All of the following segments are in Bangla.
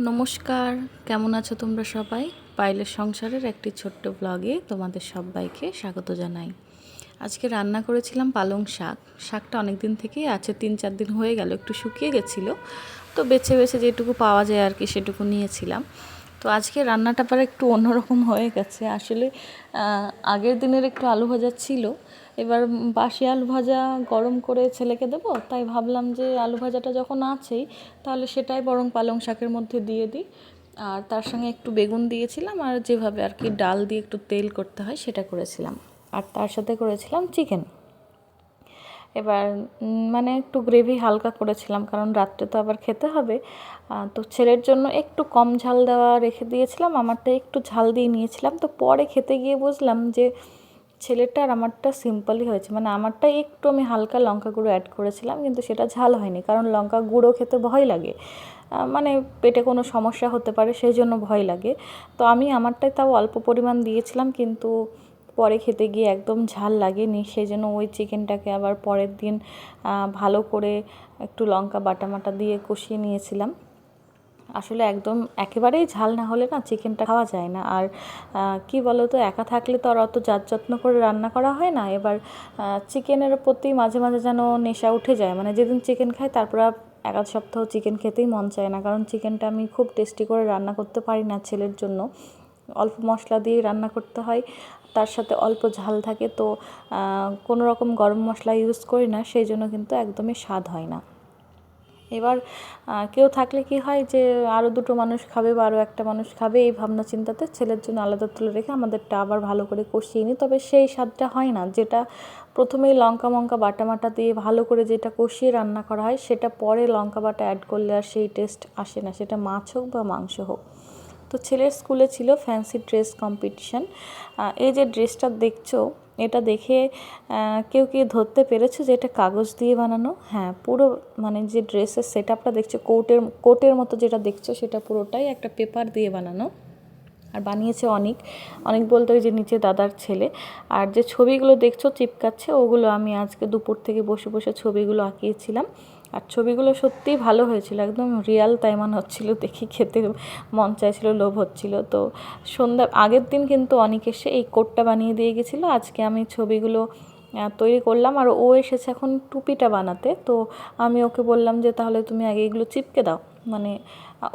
নমস্কার, কেমন আছো তোমরা সবাই? পাইলের সংসারের একটি ছোট্ট ব্লগে তোমাদের সবাইকে স্বাগত জানাই। আজকে রান্না করেছিলাম পালং শাক। শাকটা অনেক দিন থেকেই আছে, 3-4 দিন হয়ে গেল, একটু শুকিয়ে গেছিলো, তো বেছে বেছে যেটুকু পাওয়া যায় আর কি সেটুকু নিয়েছিলাম। তো আজকে রান্নাটা আবার একটু অন্যরকম হয়ে গেছে। আসলে আগের দিনের একটু আলু ভাজা ছিল, এবার বাসি আলু ভাজা গরম করে ছেলেকে দেবো, তাই ভাবলাম যে আলু ভাজাটা যখন আছেই তাহলে সেটাই বরং পালং শাকের মধ্যে দিয়ে দিই। আর তার সঙ্গে একটু বেগুন দিয়েছিলাম, আর যেভাবে আর কি ডাল দিয়ে একটু তেল করতে হয় সেটা করেছিলাম, আর তার সাথে করেছিলাম চিকেন। এবার মানে একটু গ্রেভি হালকা করেছিলাম, কারণ রাত্রে তো আবার খেতে হবে। তো ছেলের জন্য একটু কম ঝাল দেওয়া রেখে দিয়েছিলাম, আমারটা একটু ঝাল দিয়ে নিয়েছিলাম। তো পরে খেতে গিয়ে বুঝলাম যে ছেলেটা আর আমারটা সিম্পলই হয়েছে, মানে আমারটা একটু আমি হালকা লঙ্কা গুঁড়ো অ্যাড করেছিলাম, কিন্তু সেটা ঝাল হয়নি, কারণ লঙ্কা গুঁড়ো খেতে ভয় লাগে, মানে পেটে কোনো সমস্যা হতে পারে সেই জন্য ভয় লাগে। তো আমি আমারটাই তাও অল্প পরিমাণ দিয়েছিলাম, কিন্তু পরে খেতে গিয়ে একদম ঝাল লাগেনি, সেই জন্য ওই চিকেনটাকে আবার পরের দিন ভালো করে একটু লঙ্কা বাটা দিয়ে কষিয়ে নিয়েছিলাম। আসলে একদম একেবারেই ঝাল না হলে না চিকেনটা খাওয়া যায় না। আর কি বলো তো, একা থাকলে তো আর অত জাত যত্ন করে রান্না করা হয় না। এবার চিকেনের প্রতি মাঝে মাঝে যেন নেশা উঠে যায়, মানে যেদিন চিকেন খাই তারপর এক আধ সপ্তাহ চিকেন খেতেই মন চায় না, কারণ চিকেনটা আমি খুব টেস্টি করে রান্না করতে পারি না। ছেলের জন্য অল্প মশলা দিয়েই রান্না করতে হয়, তার সাথে অল্প ঝাল থাকে, তো কোনো রকম গরম মশলা ইউজ করি না, সেই জন্য কিন্তু একদমই স্বাদ হয় না। এবার কেউ থাকলে কি হয় যে আরও দুটো মানুষ খাবে বা আরও একটা মানুষ খাবে, এই ভাবনা চিন্তাতে ছেলের জন্য আলাদা তুলে রেখে আমাদেরটা আবার ভালো করে কষিয়ে নিই। তবে সেই স্বাদটা হয় না যেটা প্রথমেই লঙ্কা বাটা দিয়ে ভালো করে যেটা কষিয়ে রান্না করা হয়, সেটা পরে লঙ্কা বাটা অ্যাড করলে আর সেই টেস্ট আসে না, সেটা মাছ হোক বা মাংস হোক। তো ছেলের স্কুলে ছিল ফ্যান্সি ড্রেস কম্পিটিশান। এই যে ড্রেসটা দেখছো, এটা দেখে কেউ কি ধরতে পেরেছো যে এটা কাগজ দিয়ে বানানো? হ্যাঁ, পুরো মানে যে ড্রেসের সেট আপটা দেখছো, কোটের মতো যেটা দেখছো, সেটা পুরোটাই একটা পেপার দিয়ে বানানো। আর বানিয়েছে অনেক অনেক বলতে ওই যে নিচে দাদার ছেলে। আর যে ছবিগুলো দেখছো চিপকাচ্ছে, ওগুলো আমি আজকে দুপুর থেকে বসে বসে ছবিগুলো আঁকিয়েছিলাম। আর ছবিগুলো সত্যিই ভালো হয়েছিল, একদম রিয়াল তাই মনে হচ্ছিলো, দেখি খেতে মন চাইছিল, লোভ হচ্ছিল। তো সন্ধ্যা আগের দিন কিন্তু অনেক এসে এই কোটটা বানিয়ে দিয়ে গেছিলো, আজকে আমি ছবিগুলো তৈরি করলাম। আর ও এসেছে এখন টুপিটা বানাতে, তো আমি ওকে বললাম যে তাহলে তুমি আগে এগুলো চিপকে দাও। মানে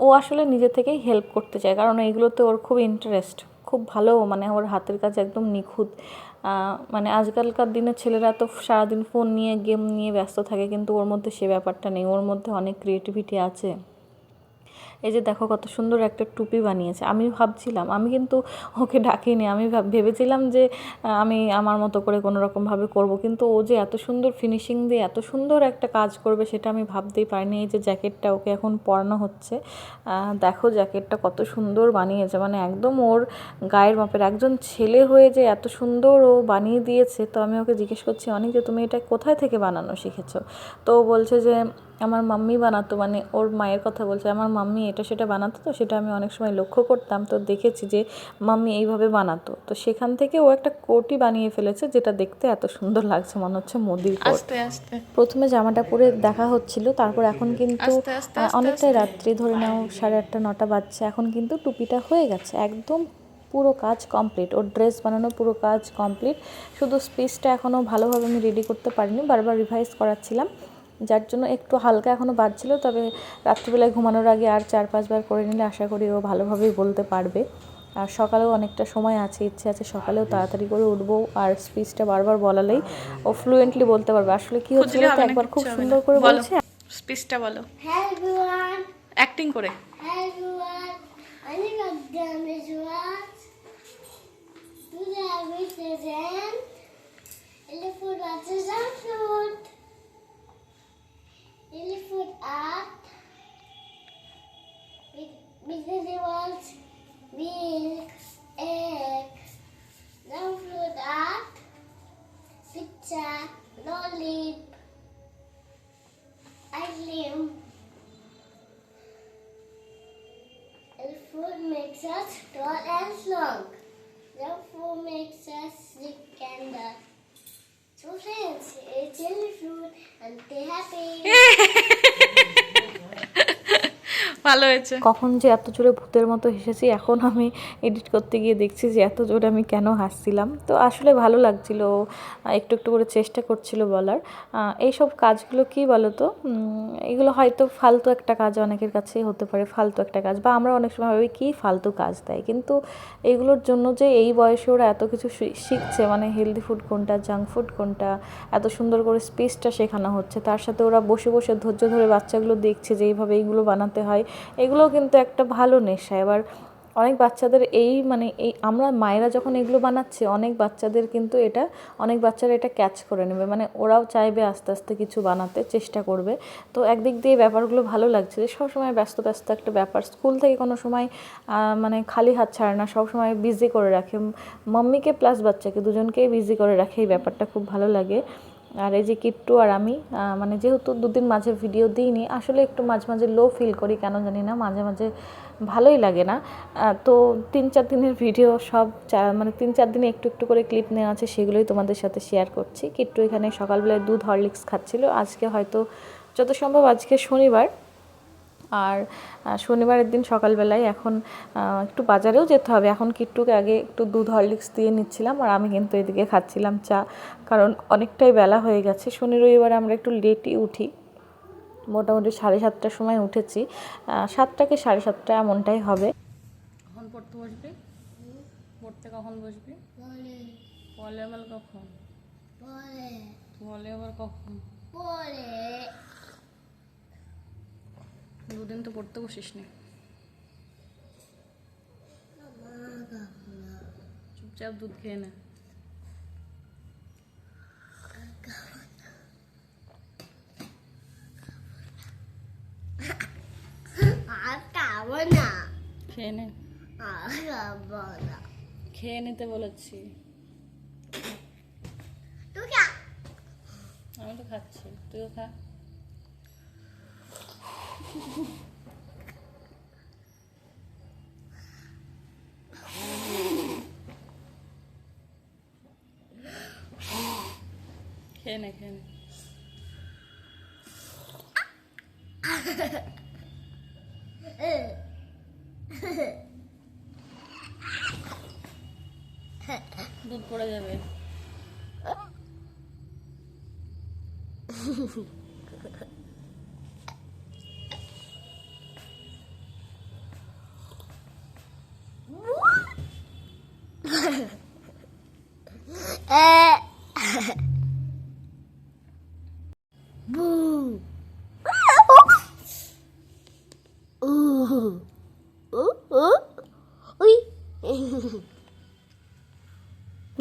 ও আসলে নিজে থেকেই হেল্প করতে চায়, কারণ এইগুলোতে ওর খুব ইন্টারেস্ট, খুব ভালো, মানে ওর হাতের কাজ একদম নিখুঁত। মানে আজকালকার দিনে ছেলেরা তো সারাদিন ফোন নিয়ে গেম নিয়ে ব্যস্ত থাকে, কিন্তু ওর মধ্যে সে ব্যাপারটা নেই, ওর মধ্যে অনেক ক্রিয়েটিভিটি আছে। এই যে দেখো কত সুন্দর একটা টুপি বানিয়েছে। আমি ভাবছিলাম, আমি কিন্তু ওকে ডাকিনি, আমি ভেবেছিলাম যে আমি আমার মতো করে কোনো রকমভাবে করবো, কিন্তু ও যে এত সুন্দর ফিনিশিং দিয়ে এত সুন্দর একটা কাজ করবে সেটা আমি ভাবতেই পারিনি। এই যে জ্যাকেটটা ওকে এখন পরানো হচ্ছে, দেখো জ্যাকেটটা কত সুন্দর বানিয়েছে, মানে একদম ওর গায়ের মাপের। একজন ছেলে হয়ে যে এত সুন্দর ও বানিয়ে দিয়েছে। তো আমি ওকে জিজ্ঞেস করছি অনেক, যে তুমি এটা কোথায় থেকে বানানো শিখেছো? তো ও বলছে যে আমার মাম্মি বানাতো, মানে ওর মায়ের কথা বলছে, আমার মাম্মি এটা সেটা বানাতো, তো সেটা আমি অনেক সময় লক্ষ্য করতাম, তো দেখেছি যে মাম্মি এইভাবে বানাতো। তো সেখান থেকে ও একটা কোটই বানিয়ে ফেলেছে, যেটা দেখতে এত সুন্দর লাগছে, মনে হচ্ছে মোদির কোট। আস্তে আস্তে প্রথমে জামাটা পরে দেখা হচ্ছিল, তারপর এখন কিন্তু আস্তে আস্তে আস্তে অনেকটাই আস্তে রাত্রি, ধরে নাও 8:30 9টা বাজছে, এখন কিন্তু টুপিটা হয়ে গেছে একদম, পুরো কাজ কমপ্লিট, ওর ড্রেস বানানো পুরো কাজ কমপ্লিট। শুধু স্পিচটা এখনও ভালোভাবে আমি রেডি করতে পারিনি, বারবার রিভাইজ করাচ্ছিলাম, যার জন্য একটু হালকা এখনও বাজছিল। তবে রাত্রিবেলায় ঘুমানোর আগে আর 4-5 বার করে নিলে আশা করি ও ভালোভাবেই বলতে পারবে। আর সকালেও অনেকটা সময় আছে, ইচ্ছে আছে সকালেও তাড়াতাড়ি করে উঠবো, আর স্পিচটা বারবার বলালেই ও ফ্লুয়েন্টলি বলতে পারবে। আসলে কি হচ্ছে খুঁজলে বলতো, হবে না, একবার খুব কিচ্ছু হবে না। সুন্দর করে বলো, বলছে। স্পিচটা বলো Hello everyone. অ্যাক্টিং করে। Hello everyone. I think I've done this once. Today I will present elephant watches and food. Elephant art with the words milk, eggs. Now fruit art, picture, lollip, ice cream. Food makes us tall and strong. The food makes us sick and so friends, eat jelly fruit and stay happy. ভালো হয়েছে। কখন যে এত জোরে ভূতের মতো হেসেছি, এখন আমি এডিট করতে গিয়ে দেখছি যে এত জোরে আমি কেন হাসছিলাম। তো আসলে ভালো লাগছিল, একটু একটু করে চেষ্টা করছিল বলার। এইসব কাজগুলো কি বলো তো, এগুলো হয়তো ফালতু একটা কাজ অনেকের কাছেই হতে পারে, ফালতু একটা কাজ, বা আমরা অনেক সময় ভাবি কী ফালতু কাজ দেয়, কিন্তু এগুলোর জন্য যে এই বয়সে ওরা এত কিছু শিখছে, মানে হেলদি ফুড কোনটা, জাঙ্ক ফুড কোনটা, এত সুন্দর করে স্পেসটা শেখানো হচ্ছে, তার সাথে ওরা বসে বসে ধৈর্য ধরে বাচ্চাগুলো দেখছে যে এইভাবে এইগুলো বানাতে হয়, এগুলোও কিন্তু একটা ভালো নেশা। এবার অনেক বাচ্চাদের এই আমরা মায়েরা যখন এগুলো বানাচ্ছে, অনেক বাচ্চারা এটা ক্যাচ করে নেবে, মানে ওরাও চাইবে আস্তে আস্তে কিছু বানাতে চেষ্টা করবে। তো একদিক দিয়ে ব্যাপারগুলো ভালো লাগছে যে সবসময় ব্যস্ত ব্যস্ত একটা ব্যাপার, স্কুল থেকে কোনো সময় মানে খালি হাত ছাড়ে না, সবসময় বিজি করে রাখে, মাম্মিকে প্লাস বাচ্চাকে দুজনকেই বিজি করে রাখে, এই ব্যাপারটা খুব ভালো লাগে। আর এই যে কিট্টু আর আমি, মানে যেহেতু দুদিন মাঝে ভিডিও দিইনি, আসলে একটু মাঝে মাঝে লো ফিল করি, কেন জানি না, মাঝে মাঝে ভালোই লাগে না। তো 3-4 দিনের ভিডিও সব মানে 3-4 দিনে একটু একটু করে ক্লিপ নেওয়া আছে, সেগুলোই তোমাদের সাথে শেয়ার করছি। কিট্টু এখানে সকালবেলায় দুধ হরলিক্স খাচ্ছিল, আজকে হয়তো যত সম্ভব, আজকে শনিবার, আর শনিবারের দিন সকালবেলায় এখন একটু বাজারেও যেতে হবে, এখন কিট্টুকে আগে একটু দুধ হরলিক্স দিয়ে নিচ্ছিলাম, আর আমি কিন্তু এদিকে খাচ্ছিলাম চা, কারণ অনেকটাই বেলা হয়ে গেছে। শনি রবিবারে আমরা একটু লেটই উঠি, মোটামুটি 7:30টার সময় উঠেছি, 7টা কি 7:30 এমনটাই হবে। কখন পড়তে বসবি? পড়তে কখন বসবি? পড়লে আবার কখন? পড়লে আবার কখন? দুদিন তো পড়তে বসিস নি, চুপচাপ দুধ খেয়ে না। খেয়ে নে, খেয়ে নিতে বলেছি, আমি তো খাচ্ছি, তুইও খা। খেয়ে নে, খেয়ে নে। দুধ পড়ে যাবে।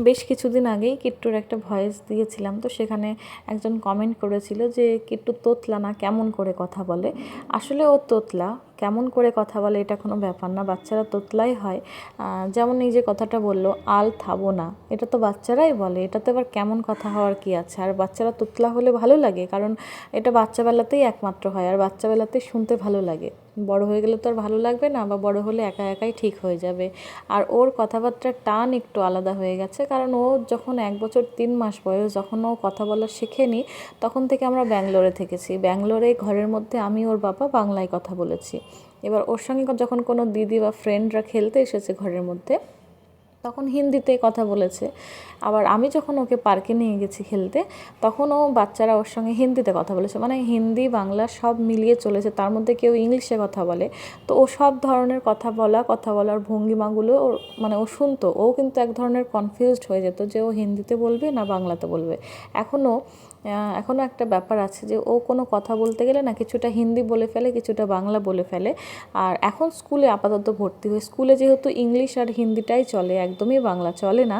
বেশ কিছুদিন আগেই কিট্টুর একটা ভয়েস দিয়েছিলাম, তো সেখানে একজন কমেন্ট করেছিল যে কিট্টু তোতলা না, কেমন করে কথা বলে। আসলে ও তোতলা, কেমন করে কথা বলে এটা কোনো ব্যাপার না, বাচ্চারা তোতলাই হয়। যেমন এই যে কথাটা বললো, আল থাবো না, এটা তো বাচ্চারাই বলে, এটাতে আবার কেমন কথা হওয়ার কি আছে। আর বাচ্চারা তোতলা হলে ভালো লাগে, কারণ এটা বাচ্চাবেলাতেই একমাত্র হয়, আর বাচ্চাবেলাতেই শুনতে ভালো লাগে, বড় হয়ে গেলে তো আর ভালো লাগবে না, বা বড় হলে একা একাই ঠিক হয়ে যাবে। আর ওর কথাবার্তার টান একটু আলাদা হয়ে গেছে, কারণ ও যখন 1 বছর 3 মাস বয়স, যখন ও কথা বলা শেখেনি, তখন থেকে আমরা ব্যাঙ্গালোরে থেকেছি, ব্যাঙ্গালোরে ঘরের মধ্যে আমি ওর বাবা বাংলায় কথা বলেছি। এবার ওর সঙ্গে যখন কোনো দিদি বা ফ্রেন্ডরা খেলতে এসেছে ঘরের মধ্যে, তখন হিন্দিতে কথা বলেছে। আবার আমি যখন ওকে পার্কে নিয়ে গেছি খেলতে, তখন ও বাচ্চারা ওর সঙ্গে হিন্দিতে কথা বলেছে, মানে হিন্দি বাংলা সব মিলিয়ে চলেছে, তার মধ্যে কেউ ইংলিশে কথা বলে, তো ও সব ধরনের কথা বলার ভঙ্গিমাগুলো ওর মানে ও শুনতো, ও কিন্তু এক ধরনের কনফিউজড হয়ে যেত যে ও হিন্দিতে বলবে না বাংলাতে বলবে। এখনও একটা ব্যাপার আছে যে ও কোনো কথা বলতে গেলে না কিছুটা হিন্দি বলে ফেলে, কিছুটা বাংলা বলে ফেলে। আর এখন স্কুলে আপাতত ভর্তি হয়ে, স্কুলে যেহেতু ইংলিশ আর হিন্দিটাই চলে, একদমই বাংলা চলে না।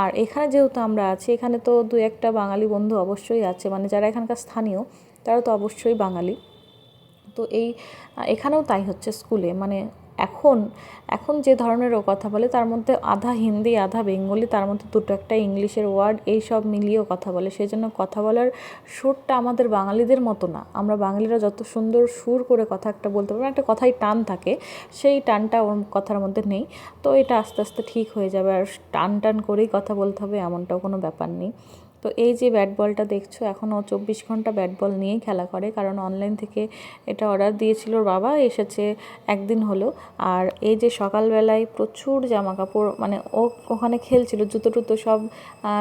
আর এখানে যেহেতু আমরা আছি, এখানে তো 2-1টা বাঙালি বন্ধু অবশ্যই আছে, মানে যারা এখানকার স্থানীয়, তারা তো অবশ্যই বাঙালি। তো এখানেও তাই হচ্ছে স্কুলে, মানে এখন যে ধরনের ও কথা বলে, তার মধ্যে আধা হিন্দি আধা বেঙ্গলি, তার মধ্যে 2-1টা ইংলিশের ওয়ার্ড, এই সব মিলিয়েও কথা বলে। সেই জন্য কথা বলার সুরটা আমাদের বাঙালিদের মতো না, আমরা বাঙালিরা যত সুন্দর সুর করে কথা একটা বলতে পারবো, একটা কথায় টান থাকে, সেই টানটা ওর কথার মধ্যে নেই। তো এটা আস্তে আস্তে ঠিক হয়ে যাবে, আর টান টান করেই কথা বলতে হবে এমনটাও কোনো ব্যাপার নেই। তো এই যে ব্যাট বলটা দেখছো, এখন ও 24 ঘন্টা ব্যাট বল নিয়েই খেলা করে, কারণ অনলাইন থেকে এটা অর্ডার দিয়েছিল ওর বাবা, এসেছে একদিন হলো। আর এই যে সকালবেলায় প্রচুর জামা কাপড়, মানে ও ওখানে খেলছিল, জুতো টুতো সব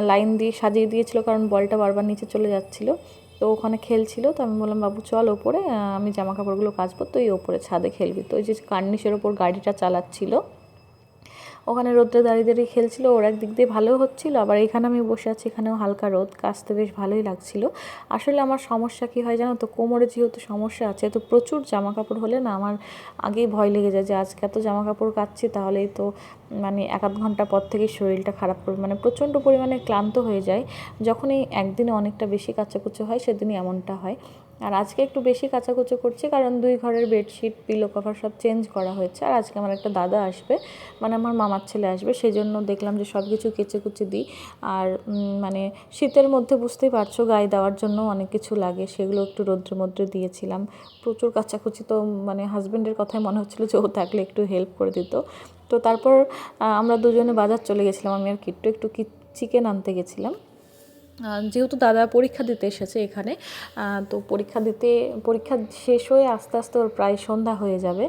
লাইন দিয়ে সাজিয়ে দিয়েছিল, কারণ বলটা বারবার নিচে চলে যাচ্ছিলো। তো ওখানে খেলছিল, তো আমি বললাম বাবু চল ওপরে, আমি জামা কাপড়গুলো কাচবো, তুই ওপরে ছাদে খেলবি। তো ওই যে কার্নিশের ওপর গাড়িটা চালাচ্ছিল, ওখানে রোদ্রে দাঁড়িয়ে দাঁড়িয়ে খেলছিল, ওর একদিক দিয়ে ভালো হচ্ছিল, আবার এখানে আমি বসে আছি, এখানেও হালকা রোদ, কাচতে বেশ ভালোই লাগছিল। আসলে আমার সমস্যা কী হয় জানো তো, কোমরে যেহেতু সমস্যা আছে, তো প্রচুর জামা কাপড় হলে না আমার আগেই ভয় লেগে যায় যে আজকে এত জামা কাপড় কাচ্ছি, তাহলেই তো মানে 1-আধ ঘন্টা পর থেকেই শরীরটা খারাপ করবে, মানে প্রচণ্ড পরিমাণে ক্লান্ত হয়ে যায়। যখনই একদিনে অনেকটা বেশি কাচাকুচো হয় সেদিনই এমনটা হয়। আর আজকে একটু বেশি কাচাকুচো করছি, কারণ 2 ঘরের বেডশিট, পিলো কভার সব চেঞ্জ করা হয়েছে। আর আজকে আমার একটা দাদা আসবে, মানে আমার মামার ছেলে আসবে, সেই জন্য দেখলাম যে সব কিছু কেচে কুচে দিই। আর মানে শীতের মধ্যে বুঝতেই পারছো, গায়ে দেওয়ার জন্য অনেক কিছু লাগে, সেগুলো একটু রৌদ্রের মধ্যে দিয়েছিলাম। প্রচুর কাচাকুচি, তো মানে হাজব্যান্ডের কথাই মনে হচ্ছিলো যে ও থাকলে একটু হেল্প করে দিত। তো তারপর আমরা দুজনে বাজার চলে গেছিলাম, আমি আর কিট্টু একটু চিকেন আনতে গেছিলাম। যেহেতু দাদা পরীক্ষা দিতে এসেছে এখানে, তো পরীক্ষা শেষ হয়ে আস্তে আস্তে ওর প্রায় সন্ধ্যা হয়ে যাবে।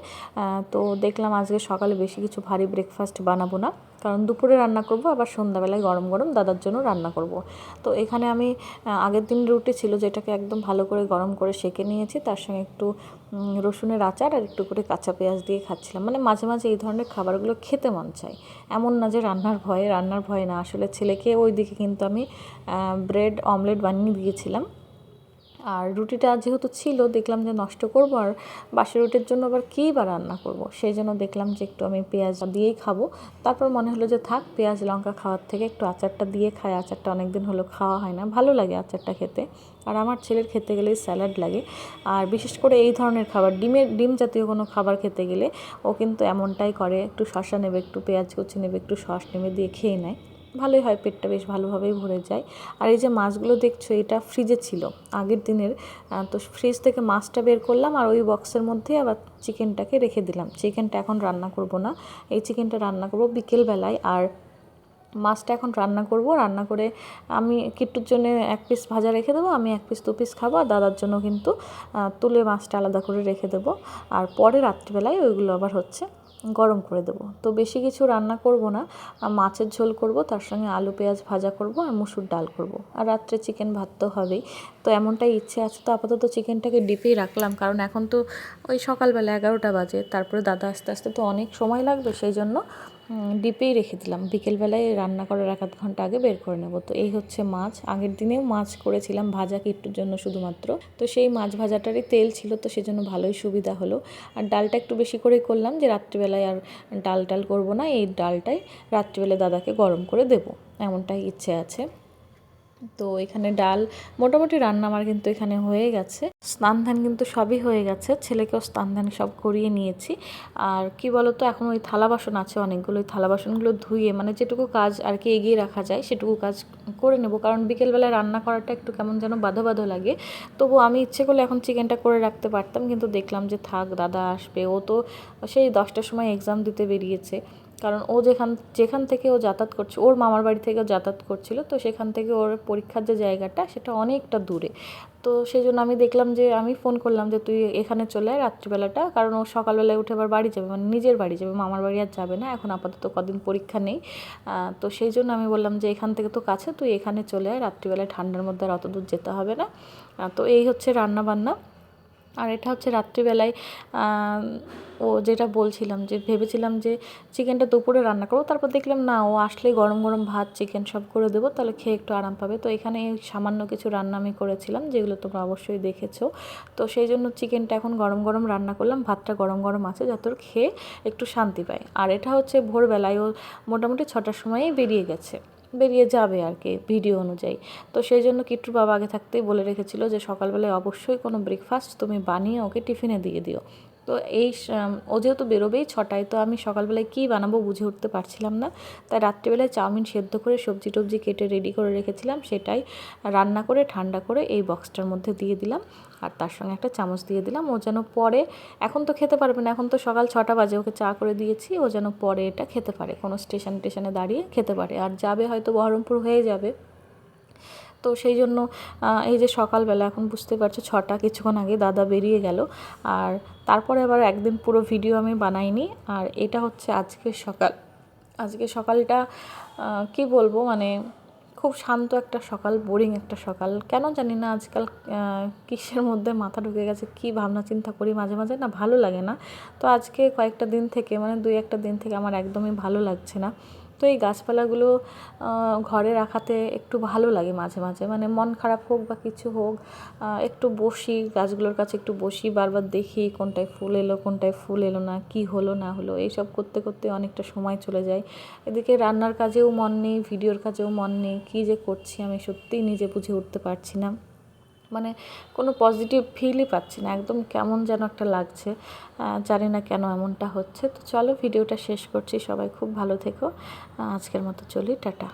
তো দেখলাম আজকে সকালে বেশি কিছু ভারী ব্রেকফাস্ট বানাবো না, কারণ দুপুরে রান্না করব, আবার সন্ধ্যাবেলায় গরম গরম দাদার জন্য রান্না করব। তো এখানে আমি আগের দিন রুটি ছিল, যেটাকে একদম ভালো করে গরম করে সেঁকে নিয়েছি, তার সঙ্গে একটু রসুনের আচার আর একটু করে কাঁচা পেঁয়াজ দিয়ে খাচ্ছিলাম। মানে মাঝে মাঝে এই ধরনের খাবারগুলো খেতে মন চায়, এমন না যে রান্নার ভয়ে না, আসলে ছেলেকে ওই দিকে কিন্তু আমি ব্রেড অমলেট বানিয়ে দিয়েছিলাম। আর রুটিটা যেহেতু ছিল, দেখলাম যে নষ্ট করব, আর বাসি রুটির জন্য আবার কী বা রান্না করব, সেই জন্য দেখলাম যে একটু আমি পেঁয়াজ দিয়েই খাবো। তারপর মনে হলো যে থাক, পেঁয়াজ লঙ্কা খাওয়ার থেকে একটু আচারটা দিয়ে খাই, আচারটা অনেক দিন হলো খাওয়া হয় না, ভালো লাগে আচারটা খেতে। আর আমার ছেলের খেতে গেলেই স্যালাড লাগে, আর বিশেষ করে এই ধরনের খাবার, ডিম জাতীয় কোনো খাবার খেতে গেলে ও কিন্তু এমনটাই করে, একটু শসা নেবে, একটু পেঁয়াজ কুচি নেবে, একটু সস নেবে, দিয়ে খেয়ে নেয়, ভালোই হয়, পেটটা বেশ ভালোভাবেই ভরে যায়। আর এই যে মাছগুলো দেখছো, এটা ফ্রিজে ছিল আগের দিনের, তো ফ্রিজ থেকে মাছটা বের করলাম, আর ওই বক্সের মধ্যে আবার চিকেনটাকে রেখে দিলাম। চিকেনটা এখন রান্না করব না, এই চিকেনটা রান্না করব বিকেলবেলায়। আর মাছটা এখন রান্না করব, রান্না করে আমি কিট্টুর জন্য 1 পিস ভাজা রেখে দেবো, আমি 1 পিস 2 পিস খাবো, আর দাদার জন্য কিন্তু তুলে মাছটা আলাদা করে রেখে দেবো। আর পরে রাত্রিবেলায় ওইগুলো আবার হচ্ছে গরম করে দেবো। তো বেশি কিছু রান্না করব না, মাছের ঝোল করব, তার সঙ্গে আলু পেঁয়াজ ভাজা করব, আর মুসুর ডাল করব, আর রাত্রে চিকেন ভাত তো হবেই। তো এমনটাই ইচ্ছে আছে, তো আপাতত চিকেনটাকে ডিপেই রাখলাম, কারণ এখন তো ওই সকালবেলা 11টা বাজে, তারপরে দাদা আস্তে আস্তে তো অনেক সময় লাগবে, সেই জন্য ডিপেই রেখে দিলাম, বিকেলবেলায় রান্না করার 1-আধ ঘন্টা আগে বের করে নেব। তো এই হচ্ছে মাছ, আগের দিনেও মাছ করেছিলাম ভাজা কিট্টুর জন্য শুধুমাত্র, তো সেই মাছ ভাজাটারই তেল ছিল, তো সেজন্য ভালোই সুবিধা হলো। আর ডালটা একটু বেশি করেই করলাম, যে রাত্রিবেলায় আর ডাল করব না, এই ডালটাই রাত্রিবেলায় দাদাকে গরম করে দেব, এমনটাই ইচ্ছে আছে। তো এখানে ডাল মোটামুটি রান্না আমার কিন্তু এখানে হয়ে গেছে, স্নান ধান কিন্তু সবই হয়ে গেছে, ছেলেকেও স্নান ধান সব করিয়ে নিয়েছি। আর কি বলো তো, এখন ওই থালা বাসন আছে অনেকগুলো, ওই থালা বাসনগুলো ধুয়ে, মানে যেটুকু কাজ আর কি এগিয়ে রাখা যায় সেটুকু কাজ করে নেব, কারণ বিকেলবেলায় রান্না করাটা একটু কেমন যেন বাধা বাধা লাগে। তবু আমি ইচ্ছে করলে এখন চিকেনটা করে রাখতে পারতাম, কিন্তু দেখলাম যে থাক, দাদা আসবে, ও তো সেই 10টার সময় এক্সাম দিতে বেরিয়েছে, কারণ ও যেখান থেকে ও যাতায়াত করছে, ওর মামার বাড়ি থেকে যাতায়াত করছিল, তো সেখান থেকে ওর পরীক্ষার যে জায়গাটা সেটা অনেকটা দূরে। তো সেই জন্য আমি দেখলাম যে, আমি ফোন করলাম যে তুই এখানে চলে আয় রাত্রিবেলাটা, কারণ ও সকালবেলায় উঠে আবার বাড়ি যাবে, মানে নিজের বাড়ি যাবে, মামার বাড়ি আর যাবে না, এখন আপাতত কদিন পরীক্ষা নেই। তো সেই জন্য আমি বললাম যে এখান থেকে তো কাছে, তুই এখানে চলে আয়, রাত্রিবেলায় ঠান্ডার মধ্যে আর অত দূর যেতে হবে না। তো এই হচ্ছে রান্না বান্না। আর এটা হচ্ছে রাত্রিবেলায় ও যেটা বলছিলাম, যে ভেবেছিলাম যে চিকেনটা দুপুরে রান্না করবো, তারপর দেখলাম না, ও আসলেই গরম গরম ভাত চিকেন সব করে দেবো, তাহলে খেয়ে একটু আরাম পাবে। তো এখানে সামান্য কিছু রান্না আমি করেছিলাম, যেগুলো তোমরা অবশ্যই দেখেছো। তো সেই জন্য চিকেনটা এখন গরম গরম রান্না করলাম, ভাতটা গরম গরম আছে, যাতে ওর খেয়ে একটু শান্তি পায়। আর এটা হচ্ছে ভোরবেলায়, ও মোটামুটি 6টার সময়ই বেরিয়ে যাবে আর কি ভিডিও অনুযায়ী। তো সেই জন্য কিট্টুর বাবা আগে থাকতেই বলে রেখেছিল যে সকালবেলায় অবশ্যই কোনো ব্রেকফাস্ট তুমি বানিয়ে ওকে টিফিনে দিয়ে দিও। তো ও যেহেতু বেরোবেই 6টায়, তো আমি সকালবেলায় কী বানাবো বুঝে উঠতে পারছিলাম না, তাই রাত্রিবেলায় চাউমিন সেদ্ধ করে সবজি টবজি কেটে রেডি করে রেখেছিলাম, সেটাই রান্না করে ঠান্ডা করে এই বক্সটার মধ্যে দিয়ে দিলাম, আর তার সঙ্গে একটা চামচ দিয়ে দিলাম, ও যেন পরে, এখন তো খেতে পারবে না, এখন তো সকাল 6টা বাজে, ওকে চা করে দিয়েছি, ও যেন পরে এটা খেতে পারে, কোনো স্টেশনে দাঁড়িয়ে খেতে পারে, আর যাবে হয়তো বহরমপুর হয়ে যাবে। তো সেই জন্য এই যে সকালবেলা এখন বুঝতে পারছো 6টা, কিছুক্ষণ আগে দাদা বেরিয়ে গেল। আর তারপরে আবার একদিন পুরো ভিডিও আমি বানাইনি। আর এটা হচ্ছে আজকের সকাল। আজকে সকালটা কি বলবো, মানে খুব শান্ত একটা সকাল, বোরিং একটা সকাল। কেন জানি না আজকাল কিসের মধ্যে মাথা ঢুকে গেছে, কি ভাবনা চিন্তা করি মাঝে মাঝে না, ভালো লাগে না। তো আজকে কয়েকটা দিন থেকে, মানে 2-1টা দিন থেকে আমার একদমই ভালো লাগছে না। তো এই গাছপালাগুলো ঘরে রাখাতে একটু ভালো লাগে মাঝে মাঝে, মানে মন খারাপ হোক বা কিছু হোক, একটু বসি গাছগুলোর কাছে, একটু বসি, বারবার দেখি কোনটায় ফুল এলো কোনটায় ফুল এলো না, কি হলো না হলো, এইসব করতে করতে অনেকটা সময় চলে যায়। এদিকে রান্নার কাজেও মন নেই, ভিডিওর কাজেও মন নেই, কী যে করছি আমি সত্যিই নিজে বুঝে উঠতে পারছি না। মানে কোনো পজিটিভ ফিলই পাচ্ছি না, একদম কেমন যেন একটা লাগছে। জানি না কেন এমনটা হচ্ছে। তো চলো ভিডিওটা শেষ করছি, সবাই খুব ভালো থেকো। আজকের মতো চলি, টাটা।